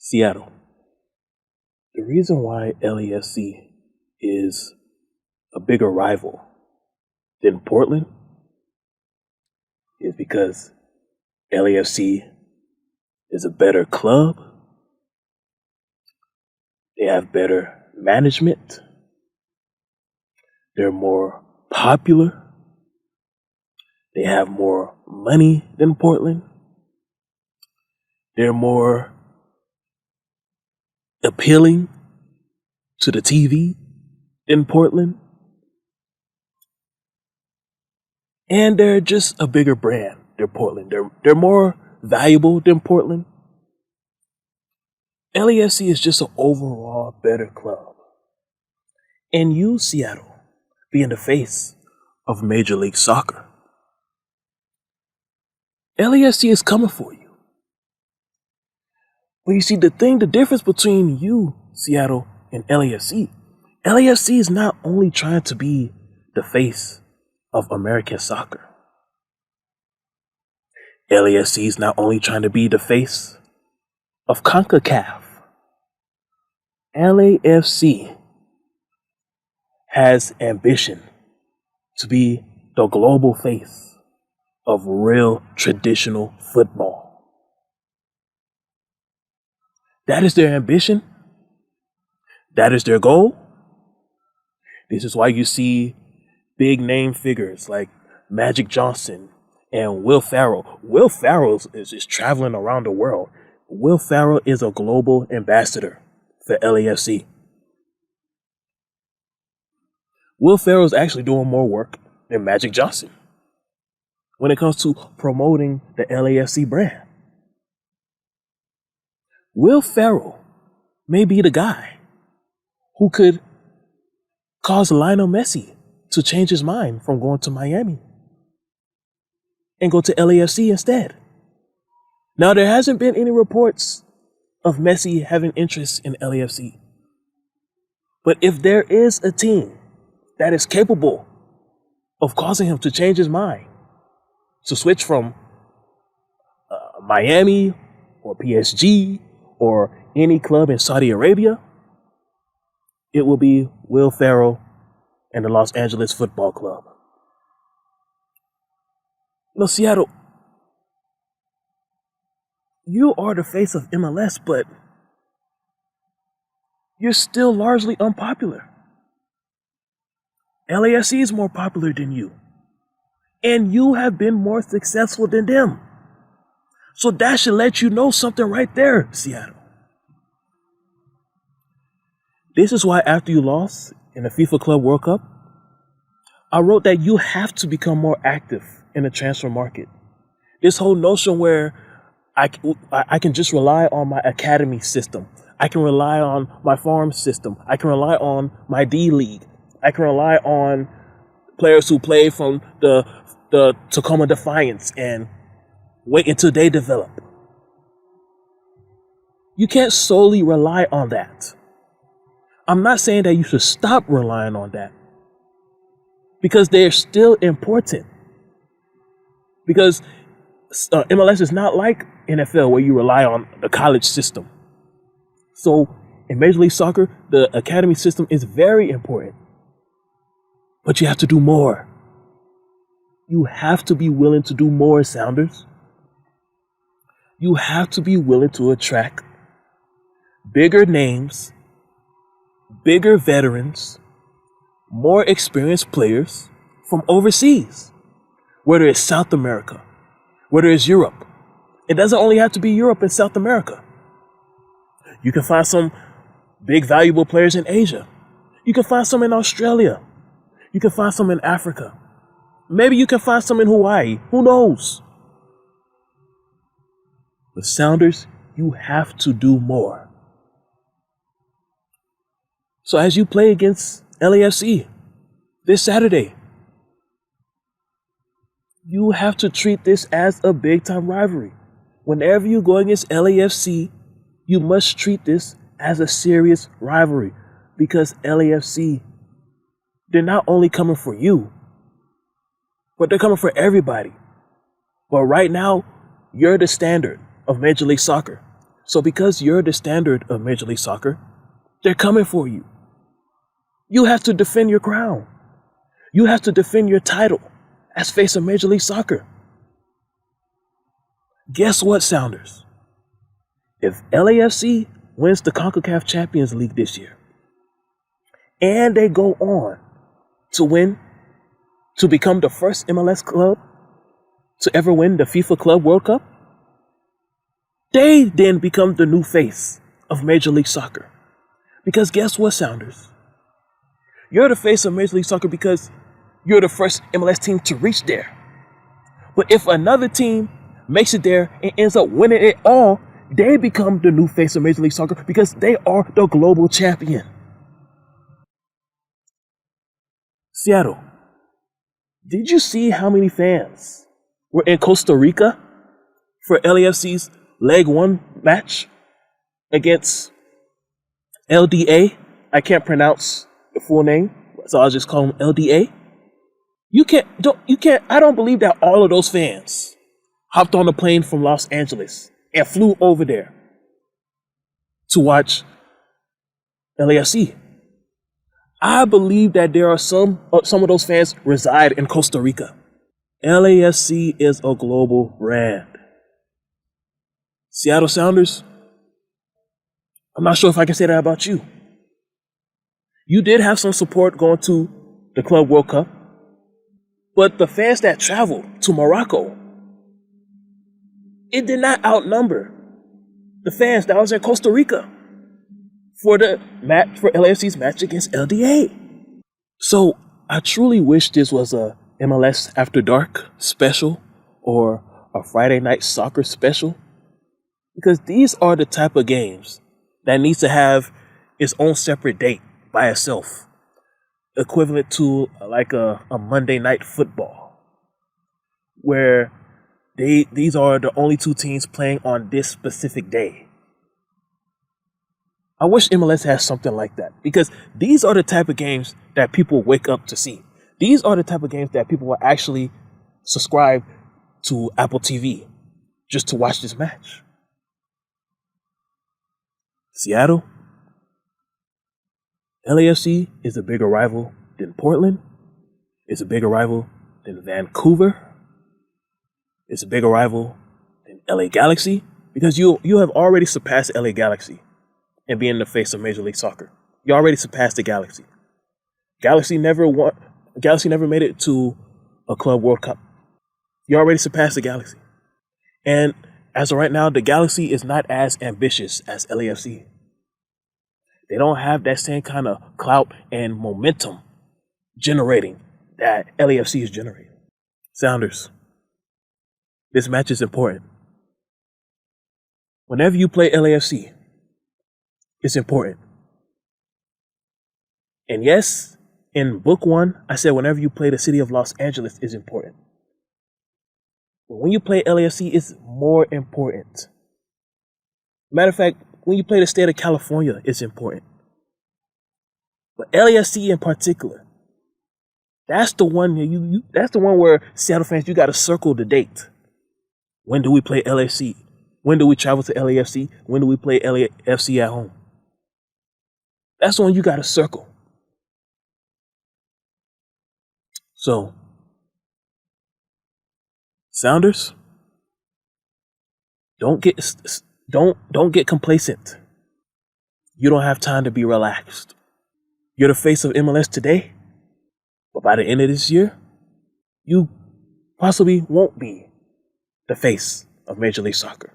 Seattle. The reason why LAFC is a bigger rival than Portland is because LAFC is a better club. They have better management. They're more popular. They have more money than Portland. They're more appealing to the TV than Portland. And they're just a bigger brand than Portland. They're more valuable than Portland. LAFC is just an overall better club. And you, Seattle, being the face of Major League Soccer, LAFC is coming for you. But you see, the difference between you, Seattle, and LAFC is not only trying to be the face of American soccer. LAFC is not only trying to be the face of CONCACAF. LAFC has ambition to be the global face of real traditional football. That is their ambition. That is their goal. This is why you see big name figures like Magic Johnson and Will Ferrell. Will Ferrell is just traveling around the world. Will Ferrell is a global ambassador for LAFC. Will Ferrell is actually doing more work than Magic Johnson when it comes to promoting the LAFC brand. Will Ferrell may be the guy who could cause Lionel Messi to change his mind from going to Miami and go to LAFC instead. Now, there hasn't been any reports of Messi having interest in LAFC. But if there is a team that is capable of causing him to change his mind, to switch from Miami or PSG or any club in Saudi Arabia, it will be Will Ferrell and the Los Angeles Football Club. No, Seattle, you are the face of MLS, but you're still largely unpopular. LAFC is more popular than you, and you have been more successful than them. So that should let you know something right there, Seattle. This is why after you lost in the FIFA Club World Cup, I wrote that you have to become more active in the transfer market. This whole notion where I can just rely on my academy system. I can rely on my farm system. I can rely on my D League. I can rely on players who play from the Tacoma Defiance and wait until they develop. You can't solely rely on that. I'm not saying that you should stop relying on that, because they're still important. Because MLS is not like NFL where you rely on the college system. So in Major League Soccer, the academy system is very important. But you have to do more. You have to be willing to do more, Sounders. You have to be willing to attract bigger names, bigger veterans, more experienced players from overseas, whether it's South America, whether it's Europe. It doesn't only have to be Europe and South America. You can find some big valuable players in Asia. You can find some in Australia. You can find some in Africa. Maybe you can find some in Hawaii. Who knows? But Sounders, you have to do more. So as you play against LAFC this Saturday, you have to treat this as a big-time rivalry. Whenever you go against LAFC, you must treat this as a serious rivalry, because LAFC, they're not only coming for you, but they're coming for everybody. But right now, you're the standard of Major League Soccer. So because you're the standard of Major League Soccer, they're coming for you. You have to defend your crown. You have to defend your title as face of Major League Soccer. Guess what, Sounders? If LAFC wins the CONCACAF Champions League this year, and they go on to become the first MLS club to ever win the FIFA Club World Cup, they then become the new face of Major League Soccer. Because guess what, Sounders? You're the face of Major League Soccer because you're the first MLS team to reach there. But if another team makes it there and ends up winning it all, they become the new face of Major League Soccer because they are the global champion. Seattle, did you see how many fans were in Costa Rica for LAFC's Leg 1 match against LDA? I can't pronounce the full name, so I'll just call them LDA. I don't believe that all of those fans hopped on a plane from Los Angeles and flew over there to watch LAFC. I believe that there are some of those fans reside in Costa Rica. LAFC is a global brand. Seattle Sounders, I'm not sure if I can say that about you. You did have some support going to the Club World Cup, but the fans that traveled to Morocco, it did not outnumber the fans that was in Costa Rica for the match, for LAFC's match against LDA. So I truly wish this was a MLS After Dark special or a Friday Night Soccer special, because these are the type of games that needs to have its own separate date by itself, equivalent to like a Monday Night Football, where these are the only two teams playing on this specific day. I wish MLS has something like that, because these are the type of games that people wake up to see. These are the type of games that people will actually subscribe to Apple TV just to watch this match. Seattle, LAFC is a bigger rival than Portland. It's a bigger rival than Vancouver. It's a bigger rival than LA Galaxy, because you have already surpassed LA Galaxy in being the face of Major League Soccer. You already surpassed the Galaxy. Galaxy never made it to a Club World Cup. You already surpassed the Galaxy. And as of right now, the Galaxy is not as ambitious as LAFC. They don't have that same kind of clout and momentum generating that LAFC is generating. Sounders, this match is important. Whenever you play LAFC, it's important. And yes, in book 1, I said whenever you play the city of Los Angeles is important. But when you play LAFC, it's more important. Matter of fact, when you play the state of California, it's important. But LAFC in particular, that's the one that's the one where Seattle fans, you got to circle the date. When do we play LAFC? When do we travel to LAFC? When do we play LAFC at home? That's the one you got to circle. So, Sounders, don't get complacent. You don't have time to be relaxed. You're the face of MLS today, but by the end of this year, you possibly won't be the face of Major League Soccer.